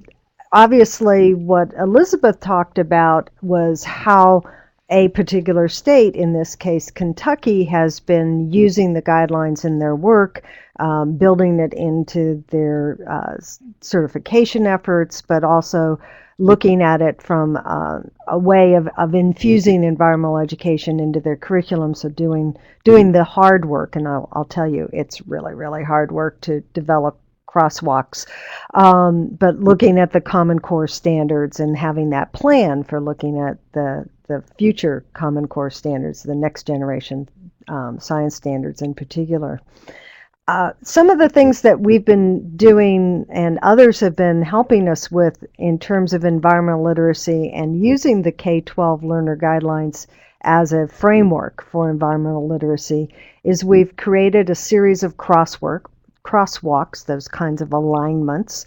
[SPEAKER 1] obviously what Elizabeth talked about was how a particular state, in this case Kentucky, has been using the guidelines in their work, building it into their certification efforts, but also looking at it from a way of infusing environmental education into their curriculum, so doing the hard work. And I'll tell you, it's really hard work to develop crosswalks, but looking at the Common Core standards and having that plan for looking at the future Common Core standards, the next generation science standards in particular. Some of the things that we've been doing and others have been helping us with in terms of environmental literacy and using the K-12 learner guidelines as a framework for environmental literacy is we've created a series of crosswalks, those kinds of alignments,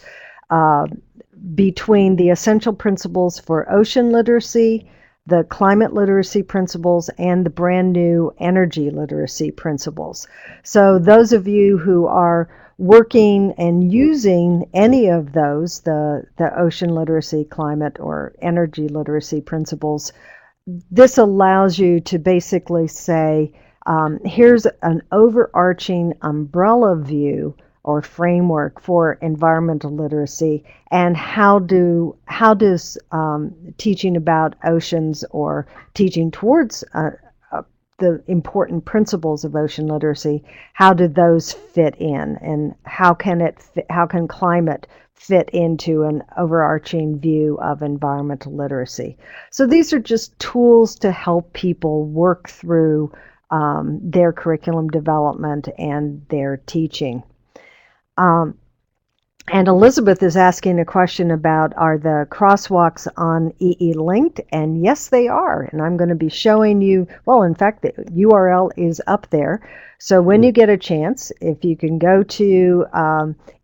[SPEAKER 1] between the essential principles for ocean literacy, the climate literacy principles, and the brand new energy literacy principles. So those of you who are working and using any of those, the ocean literacy, climate, or energy literacy principles, this allows you to basically say, here's an overarching umbrella view or framework for environmental literacy, and how does teaching about oceans or teaching towards the important principles of ocean literacy, how do those fit in, and how can climate fit into an overarching view of environmental literacy? So these are just tools to help people work through their curriculum development and their teaching. And Elizabeth is asking a question about, are the crosswalks on EE linked? And yes, they are. And I'm going to be showing you, well, in fact, the URL is up there. So when you get a chance, if you can go to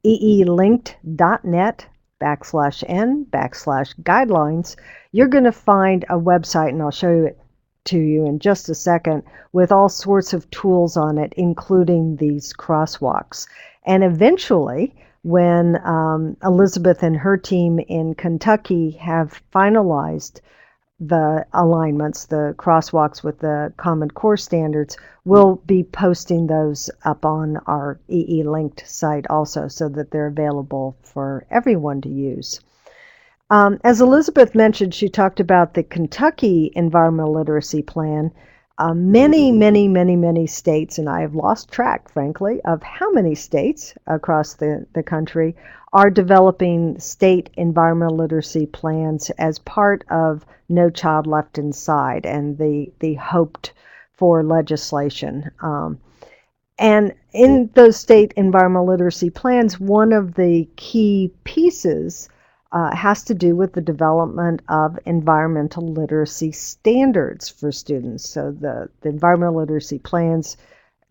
[SPEAKER 1] eelinked.net/n/guidelines, you're going to find a website, and I'll show you it to you in just a second, with all sorts of tools on it, including these crosswalks. And eventually, when Elizabeth and her team in Kentucky have finalized the alignments, the crosswalks with the Common Core standards, we'll be posting those up on our EE Linked site also, so that they're available for everyone to use. As Elizabeth mentioned, she talked about the Kentucky Environmental Literacy Plan. Many states, and I have lost track, frankly, of how many states across the country are developing state environmental literacy plans as part of No Child Left Inside and the hoped for legislation. And in those state environmental literacy plans, one of the key pieces has to do with the development of environmental literacy standards for students. So the environmental literacy plans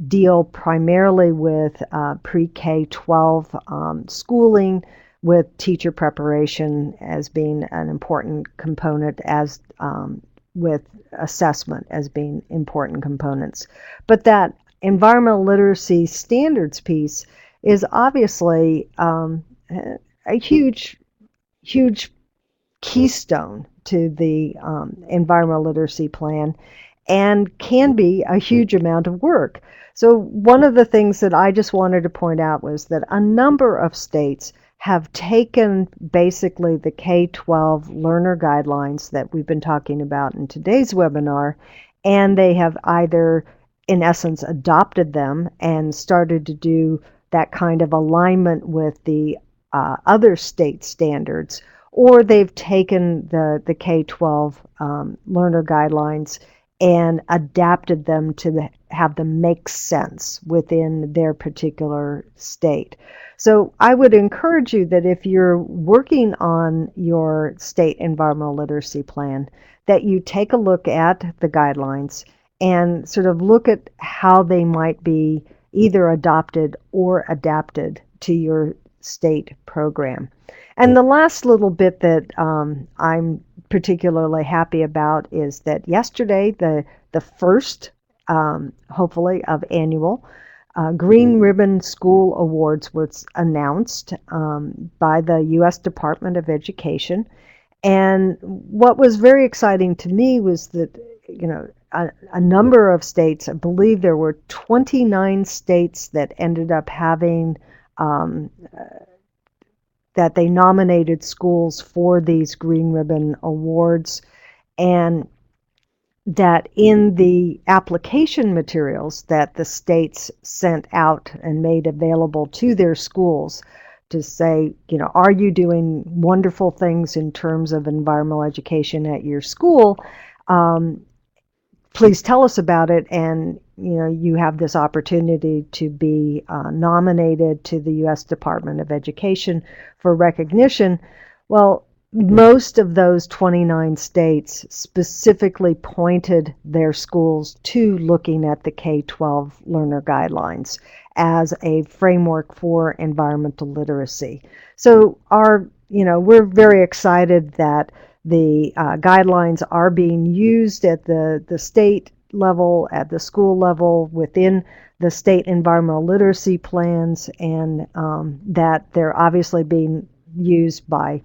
[SPEAKER 1] deal primarily with pre-K-12 schooling, with teacher preparation as being an important component, as with assessment as being important components. But that environmental literacy standards piece is obviously a huge keystone to the environmental literacy plan, and can be a huge amount of work. So one of the things that I just wanted to point out was that a number of states have taken basically the K-12 learner guidelines that we've been talking about in today's webinar, and they have either, in essence, adopted them and started to do that kind of alignment with the other state standards, or they've taken the K-12 learner guidelines and adapted them to have them make sense within their particular state. So I would encourage you that if you're working on your state environmental literacy plan, that you take a look at the guidelines and sort of look at how they might be either adopted or adapted to your state program. And the last little bit that I'm particularly happy about is that yesterday the first, hopefully, of annual Green Ribbon School Awards was announced by the U.S. Department of Education. And what was very exciting to me was that, a number of states, I believe there were 29 states that ended up having that they nominated schools for these Green Ribbon Awards, and that in the application materials that the states sent out and made available to their schools to say, are you doing wonderful things in terms of environmental education at your school? Please tell us about it, and you have this opportunity to be nominated to the U.S. Department of Education for recognition. Well, most of those 29 states specifically pointed their schools to looking at the K-12 learner guidelines as a framework for environmental literacy. So we're very excited that the guidelines are being used at the state level, at the school level, within the state environmental literacy plans, and that they're obviously being used by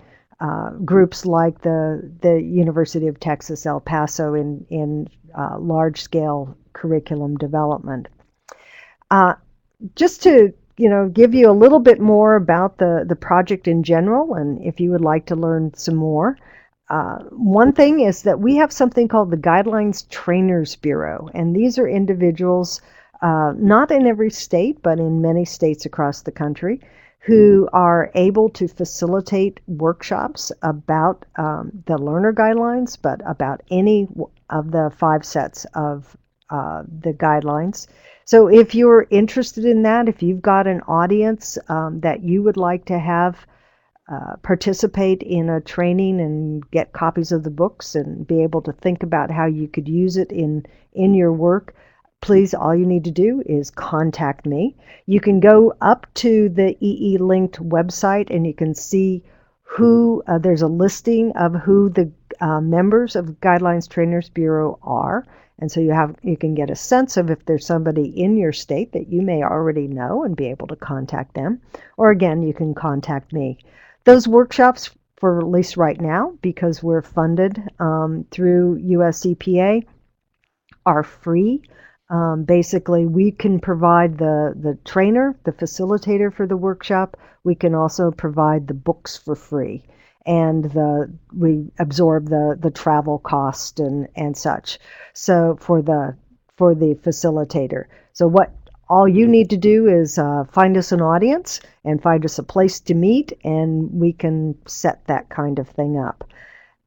[SPEAKER 1] groups like the University of Texas, El Paso in large-scale curriculum development. Just to give you a little bit more about the project in general, and if you would like to learn some more, one thing is that we have something called the Guidelines Trainers Bureau, and these are individuals, not in every state, but in many states across the country, who are able to facilitate workshops about the learner guidelines, but about any of the 5 sets of the guidelines. So if you're interested in that, if you've got an audience that you would like to have participate in a training and get copies of the books and be able to think about how you could use it in your work, please, all you need to do is contact me. You can go up to the EE Linked website and you can see who, there's a listing of who the members of Guidelines Trainers Bureau are. And so you can get a sense of if there's somebody in your state that you may already know and be able to contact them. Or again, you can contact me. Those workshops, for at least right now, because we're funded through US EPA, are free. Basically, we can provide the trainer, the facilitator for the workshop. We can also provide the books for free, and we absorb the travel cost and such. So for the facilitator. So all you need to do is find us an audience and find us a place to meet, and we can set that kind of thing up.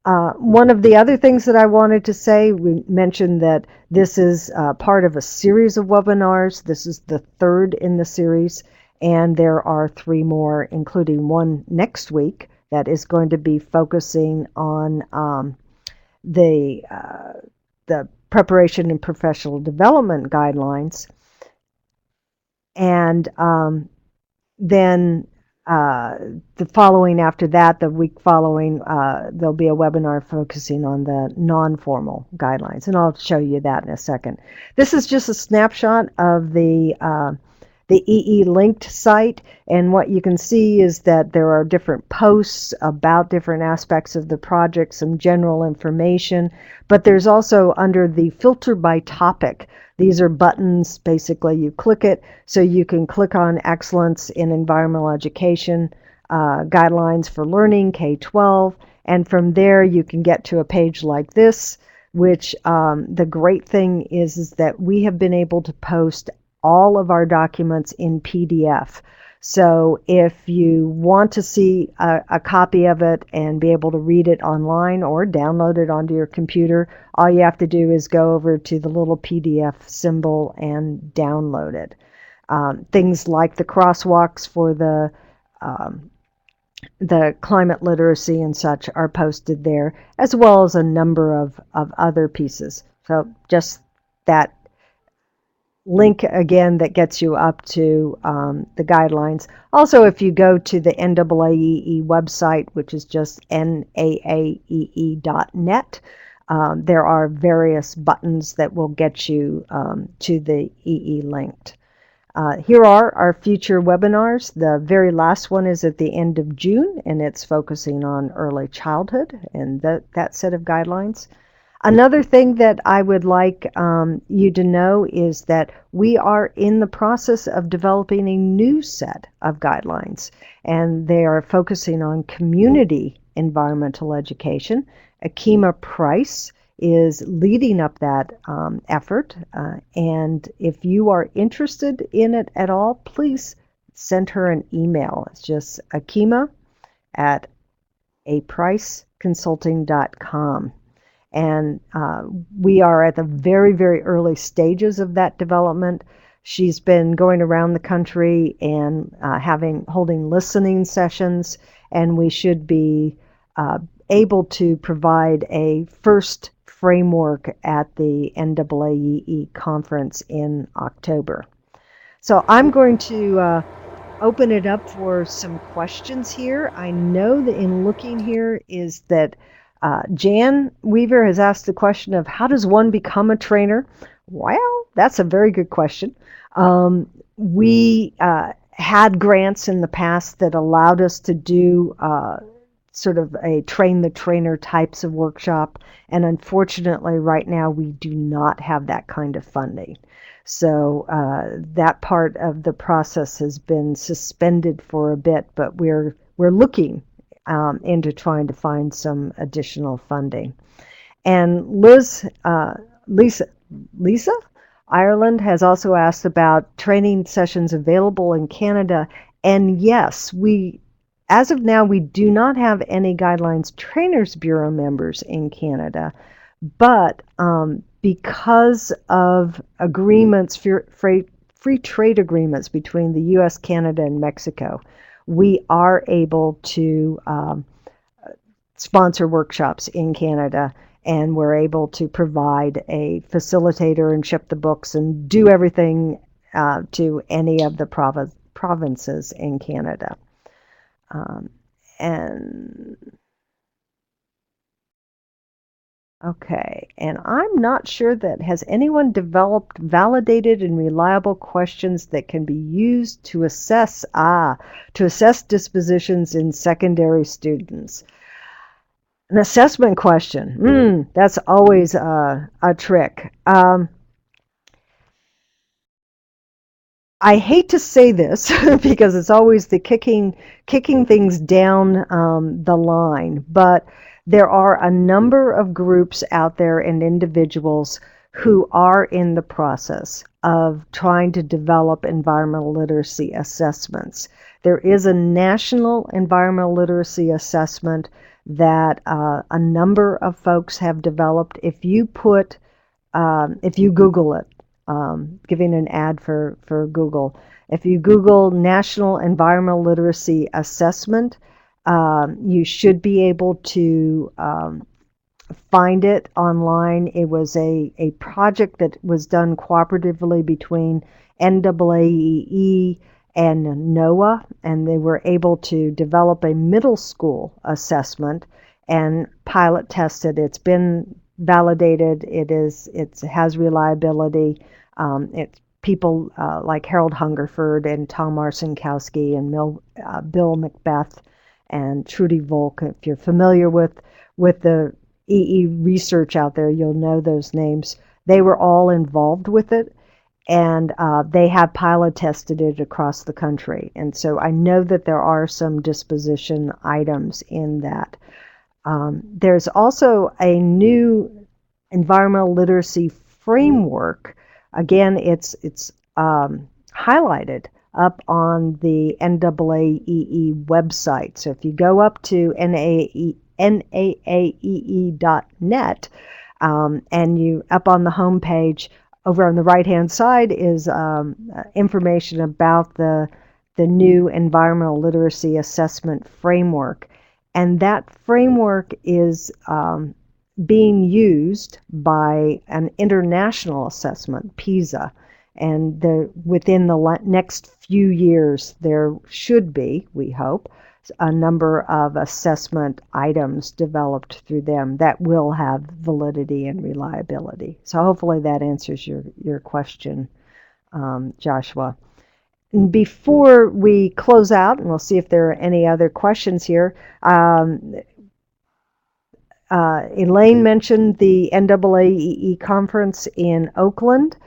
[SPEAKER 1] One of the other things that I wanted to say, we mentioned that this is part of a series of webinars. This is the third in the series, and there are 3 more, including one next week that is going to be focusing on the preparation and professional development guidelines. And then the following after that, the week following, there'll be a webinar focusing on the non-formal guidelines, and I'll show you that in a second. This is just a snapshot of the EE Linked site, and what you can see is that there are different posts about different aspects of the project, some general information, but there's also under the filter by topic. These are buttons. Basically, you click it, so you can click on Excellence in Environmental Education, Guidelines for Learning, K-12, and from there you can get to a page like this, which the great thing is that we have been able to post all of our documents in PDF. So if you want to see a copy of it and be able to read it online or download it onto your computer, all you have to do is go over to the little PDF symbol and download it. Things like the crosswalks for the climate literacy and such are posted there, as well as a number of other pieces. So just that link again that gets you up to the guidelines. Also, if you go to the NAAEE website, which is just NAAEE.net, there are various buttons that will get you to the EE Linked. Here are our future webinars. The very last one is at the end of June, and it's focusing on early childhood and that set of guidelines. Another thing that I would like you to know is that we are in the process of developing a new set of guidelines, and they are focusing on community environmental education. Akima Price is leading up that effort, and if you are interested in it at all, please send her an email. It's just akima@apriceconsulting.com. And we are at the very, very early stages of that development. She's been going around the country and holding listening sessions, and we should be able to provide a first framework at the NAAEE conference in October. So I'm going to open it up for some questions here. I know that in looking here is that Jan Weaver has asked the question of how does one become a trainer? Well, that's a very good question. We had grants in the past that allowed us to do sort of a train the trainer types of workshop, and unfortunately right now we do not have that kind of funding. So that part of the process has been suspended for a bit, but we're looking into trying to find some additional funding. And Lisa Ireland has also asked about training sessions available in Canada. And yes, as of now, we do not have any Guidelines Trainers Bureau members in Canada, but because of agreements, free trade agreements between the U.S., Canada, and Mexico, we are able to sponsor workshops in Canada, and we're able to provide a facilitator and ship the books and do everything to any of the provinces in Canada. And okay, and I'm not sure that has anyone developed validated and reliable questions that can be used to assess dispositions in secondary students. An assessment question, that's always a trick. I hate to say this because it's always the kicking things down the line, but there are a number of groups out there and individuals who are in the process of trying to develop environmental literacy assessments. There is a national environmental literacy assessment that a number of folks have developed. If you Google it, giving an ad for Google. If you Google National Environmental Literacy Assessment, you should be able to find it online. It was a project that was done cooperatively between NAAEE and NOAA, and they were able to develop a middle school assessment and pilot tested. It's been validated. It has reliability. It's people like Harold Hungerford and Tom Marcinkowski and Bill Macbeth and Trudy Volk. If you're familiar with the EE research out there, you'll know those names. They were all involved with it, and they have pilot tested it across the country. And so I know that there are some disposition items in that. There's also a new environmental literacy framework. Again, it's highlighted up on the NAAEE website. So if you go up to NAAEE.net, and you up on the home page, over on the right-hand side is information about the new environmental literacy assessment framework. And that framework is being used by an international assessment, PISA, and within the next few years there should be, we hope, a number of assessment items developed through them that will have validity and reliability. So hopefully that answers your question, Joshua. And before we close out, and we'll see if there are any other questions here, Elaine mentioned the NAAEE conference in Oakland.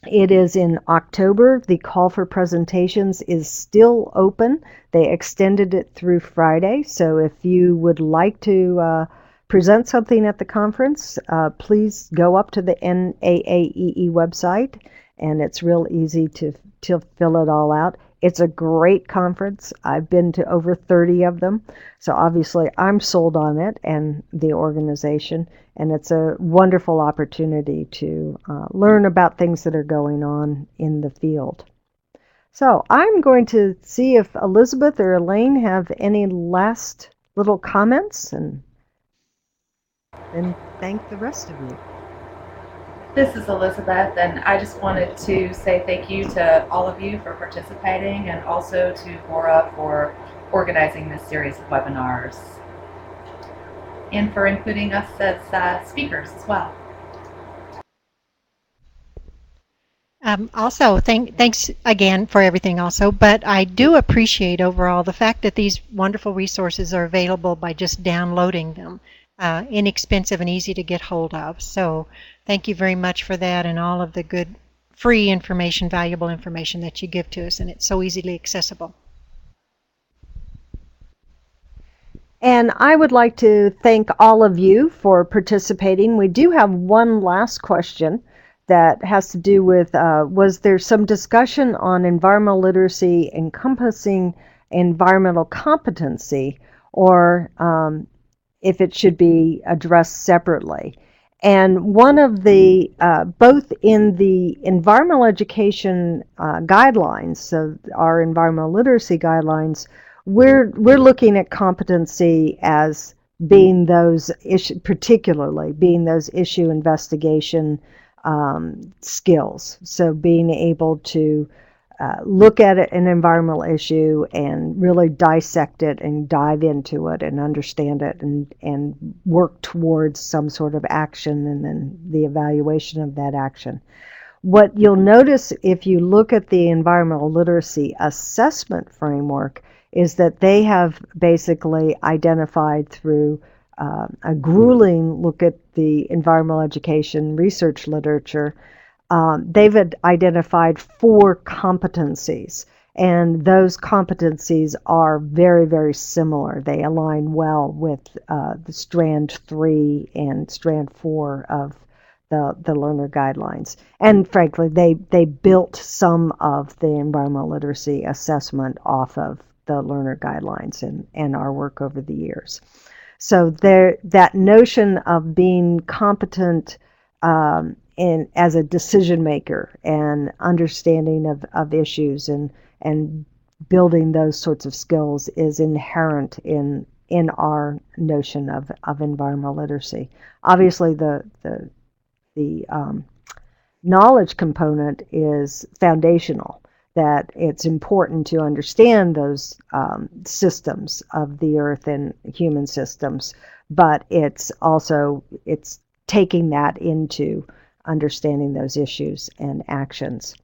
[SPEAKER 1] It is in October. The call for presentations is still open. They extended it through Friday. So if you would like to present something at the conference, please go up to the NAAEE website, and it's real easy to fill it all out. It's a great conference. I've been to over 30 of them. So obviously I'm sold on it and the organization, and it's a wonderful opportunity to learn about things that are going on in the field. So I'm going to see if Elizabeth or Elaine have any last little comments, and then thank the rest of you.
[SPEAKER 2] This is Elizabeth, and I just wanted to say thank you to all of you for participating, and also to Bora for organizing this series of webinars, and for including us as speakers as well.
[SPEAKER 3] Also, thanks again for everything also, but I do appreciate overall the fact that these wonderful resources are available by just downloading them. Inexpensive and easy to get hold of. So thank you very much for that, and all of the good free information, valuable information that you give to us, and it's so easily accessible.
[SPEAKER 1] And I would like to thank all of you for participating. We do have one last question that has to do with, was there some discussion on environmental literacy encompassing environmental competency, or if it should be addressed separately? And one of the, both in the environmental education guidelines, so our environmental literacy guidelines, we're looking at competency as being those particularly being those issue investigation skills. So being able to look at an environmental issue and really dissect it and dive into it and understand it and work towards some sort of action and then the evaluation of that action. What you'll notice if you look at the environmental literacy assessment framework is that they have basically identified through a grueling look at the environmental education research literature. They've identified 4 competencies, and those competencies are very, very similar. They align well with the Strand 3 and Strand 4 of the learner guidelines. And frankly, they built some of the environmental literacy assessment off of the learner guidelines and our work over the years. So that notion of being competent as a decision maker and understanding of issues and building those sorts of skills is inherent in our notion of environmental literacy. Obviously, the knowledge component is foundational, that it's important to understand those systems of the earth and human systems, but it's taking that into understanding those issues and actions.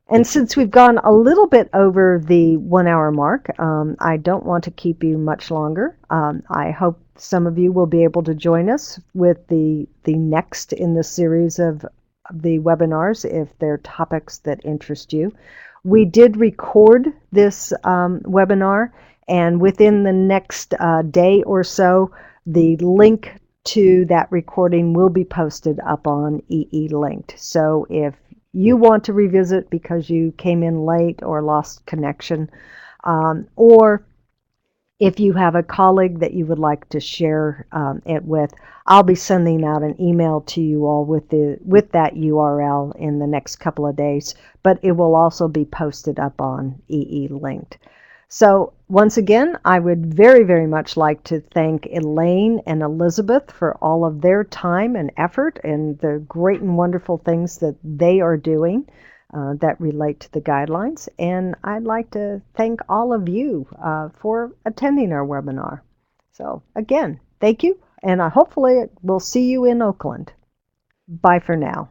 [SPEAKER 1] And since we've gone a little bit over the 1 hour mark, I don't want to keep you much longer. I hope some of you will be able to join us with the next in the series of the webinars if they're topics that interest you. We did record this webinar, and within the next day or so, the link to that recording will be posted up on EE Linked. So if you want to revisit because you came in late or lost connection, or if you have a colleague that you would like to share it with, I'll be sending out an email to you all with that URL in the next couple of days, but it will also be posted up on EE Linked. So once again, I would very, very much like to thank Elaine and Elizabeth for all of their time and effort and the great and wonderful things that they are doing that relate to the guidelines. And I'd like to thank all of you for attending our webinar. So again, thank you, and hopefully we'll see you in Oakland. Bye for now.